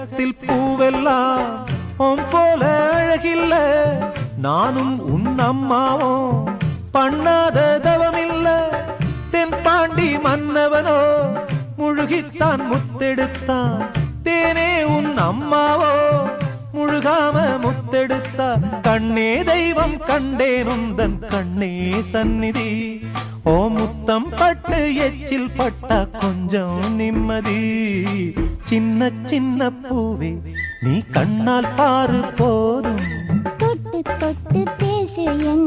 உலகத்தில் பூவெல்லாம் உன் போல அழகில்ல, நானும் உன் அம்மாவும் பண்ணாத தவமில்ல. தென்பாண்டி மன்னவனோ முழுகித்தான் முத்தெடுத்தான், தேனே உன் அம்மாவோ முழுகாம முத்தெடுத்தா. கண்ணே தெய்வம் கண்டேன் உந்தன் கண்ணே சந்நிதி, ஓ முத்தம் பட்டு எச்சில் பட்டா கொஞ்சம் நிம்மதி. சின்ன சின்ன பூவே நீ கண்ணால் பாரு போதும், தொட்டு தொட்டு பேசு என்